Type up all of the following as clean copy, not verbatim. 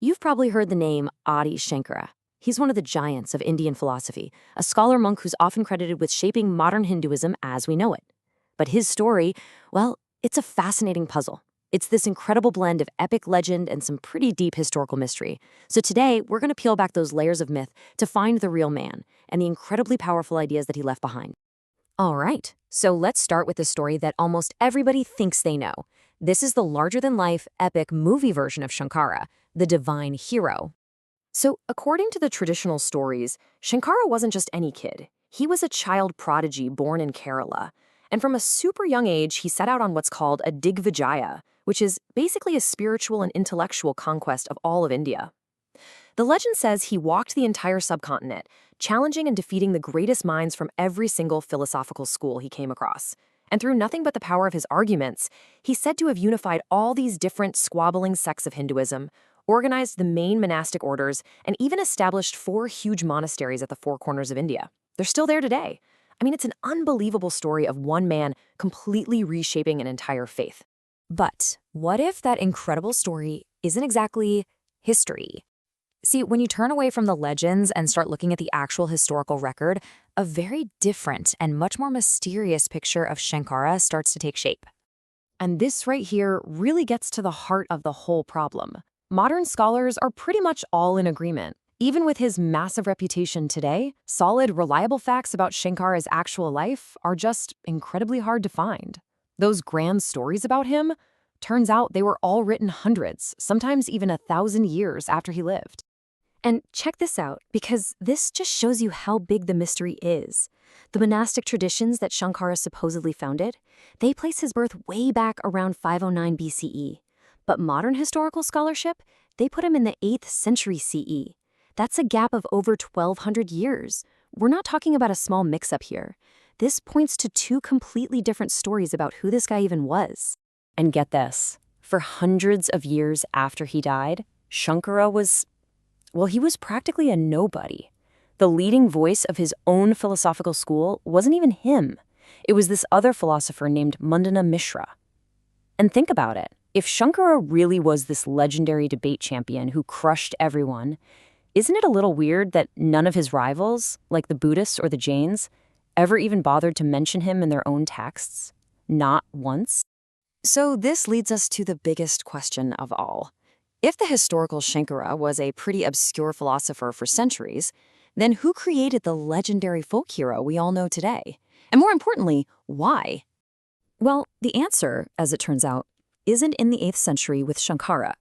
You've probably heard the name Adi Shankara. He's one of the giants of Indian philosophy, a scholar monk who's often credited with shaping modern Hinduism as we know it. But his story, well, it's a fascinating puzzle. It's this incredible blend of epic legend and some pretty deep historical mystery. So today, we're going to peel back those layers of myth to find the real man and the incredibly powerful ideas that he left behind. All right, so let's start with the story that almost everybody thinks they know. This is the larger-than-life, epic movie version of Shankara, the divine hero. So, according to the traditional stories, Shankara wasn't just any kid. He was a child prodigy born in Kerala. And from a super young age, he set out on what's called a Digvijaya, which is basically a spiritual and intellectual conquest of all of India. The legend says he walked the entire subcontinent, challenging and defeating the greatest minds from every single philosophical school he came across. And through nothing but the power of his arguments, he's said to have unified all these different squabbling sects of Hinduism, organized the main monastic orders, and even established 4 huge monasteries at the 4 corners of India. They're still there today. I mean, it's an unbelievable story of one man completely reshaping an entire faith. But what if that incredible story isn't exactly history? See, when you turn away from the legends and start looking at the actual historical record, a very different and much more mysterious picture of Shankara starts to take shape. And this right here really gets to the heart of the whole problem. Modern scholars are pretty much all in agreement. Even with his massive reputation today, solid, reliable facts about Shankara's actual life are just incredibly hard to find. Those grand stories about him, turns out they were all written hundreds, sometimes even 1,000 years after he lived. And check this out, because this just shows you how big the mystery is. The monastic traditions that Shankara supposedly founded, they place his birth way back around 509 BCE. But modern historical scholarship, they put him in the 8th century CE. That's a gap of over 1,200 years. We're not talking about a small mix-up here. This points to 2 completely different stories about who this guy even was. And get this, for hundreds of years after he died, Shankara was, well, he was practically a nobody. The leading voice of his own philosophical school wasn't even him. It was this other philosopher named Mandana Mishra. And think about it. If Shankara really was this legendary debate champion who crushed everyone, isn't it a little weird that none of his rivals, like the Buddhists or the Jains, ever even bothered to mention him in their own texts? Not once. So this leads us to the biggest question of all. If the historical Shankara was a pretty obscure philosopher for centuries, then who created the legendary folk hero we all know today? And more importantly, why? Well, the answer, as it turns out, isn't in the 8th century with Shankara.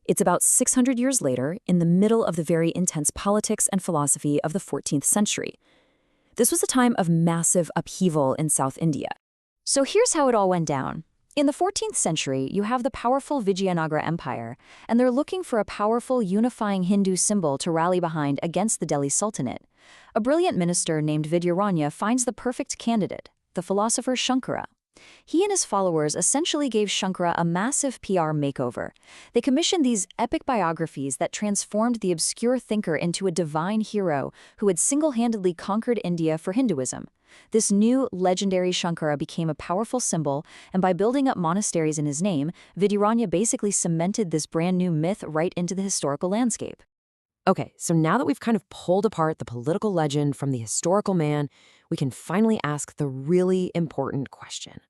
It's about 600 years later, in the middle of the very intense politics and philosophy of the 14th century. This was a time of massive upheaval in South India. So here's how it all went down. In the 14th century, you have the powerful Vijayanagara Empire, and they're looking for a powerful unifying Hindu symbol to rally behind against the Delhi Sultanate. A brilliant minister named Vidyaranya finds the perfect candidate, the philosopher Shankara. He and his followers essentially gave Shankara a massive PR makeover. They commissioned these epic biographies that transformed the obscure thinker into a divine hero who had single-handedly conquered India for Hinduism. This new, legendary Shankara became a powerful symbol, and by building up monasteries in his name, Vidyaranya basically cemented this brand new myth right into the historical landscape. Okay, so now that we've kind of pulled apart the political legend from the historical man, we can finally ask the really important question.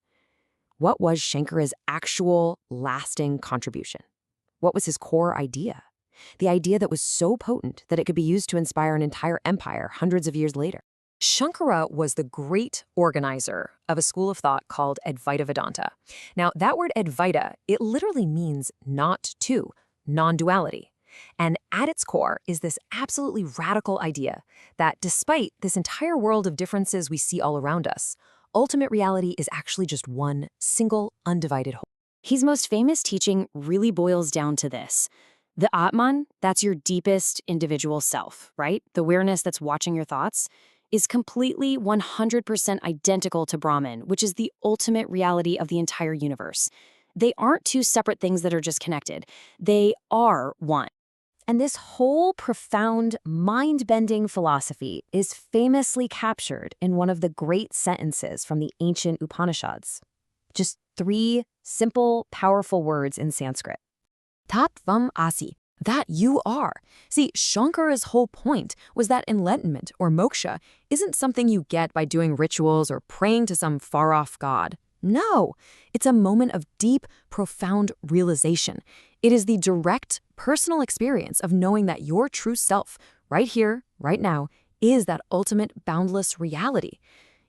What was Shankara's actual, lasting contribution? What was his core idea? The idea that was so potent that it could be used to inspire an entire empire hundreds of years later. Shankara was the great organizer of a school of thought called Advaita Vedanta. Now, that word Advaita, it literally means not to, non-duality. And at its core is this absolutely radical idea that despite this entire world of differences we see all around us, ultimate reality is actually just one single, undivided whole. His most famous teaching really boils down to this. The Atman, that's your deepest individual self, right? The awareness that's watching your thoughts, is completely 100% identical to Brahman, which is the ultimate reality of the entire universe. They aren't 2 separate things that are just connected. They are one. And this whole profound, mind-bending philosophy is famously captured in one of the great sentences from the ancient Upanishads. Just 3 simple, powerful words in Sanskrit. Tattvam asi, That you are. See, Shankara's whole point was that enlightenment, or moksha, isn't something you get by doing rituals or praying to some far-off god. No, it's a moment of deep, profound realization. It is the direct, personal experience of knowing that your true self, right here, right now, is that ultimate, boundless reality.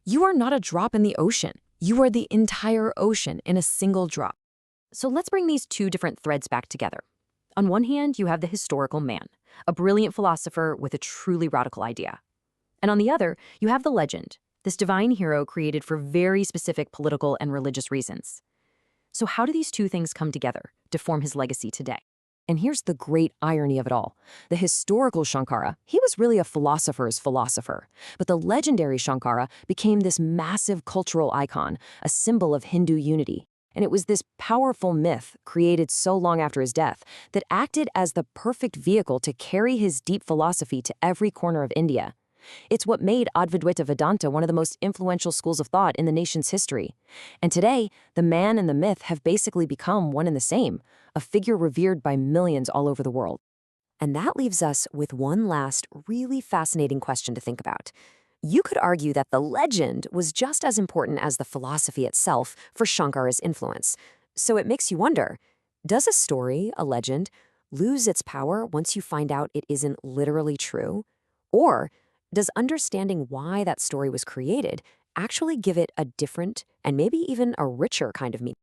You are not a drop in the ocean. You are the entire ocean in a single drop. So let's bring these two different threads back together. On one hand, you have the historical man, a brilliant philosopher with a truly radical idea. And on the other, you have the legend, this divine hero created for very specific political and religious reasons. So how do these two things come together to form his legacy today? And here's the great irony of it all. The historical Shankara, he was really a philosopher's philosopher. But the legendary Shankara became this massive cultural icon, a symbol of Hindu unity. And it was this powerful myth, created so long after his death, that acted as the perfect vehicle to carry his deep philosophy to every corner of India. It's what made Advaita Vedanta one of the most influential schools of thought in the nation's history. And today, the man and the myth have basically become one and the same, a figure revered by millions all over the world. And that leaves us with one last really fascinating question to think about. You could argue that the legend was just as important as the philosophy itself for Shankara's influence. So it makes you wonder, does a story, a legend, lose its power once you find out it isn't literally true? Or does understanding why that story was created actually give it a different and maybe even a richer kind of meaning?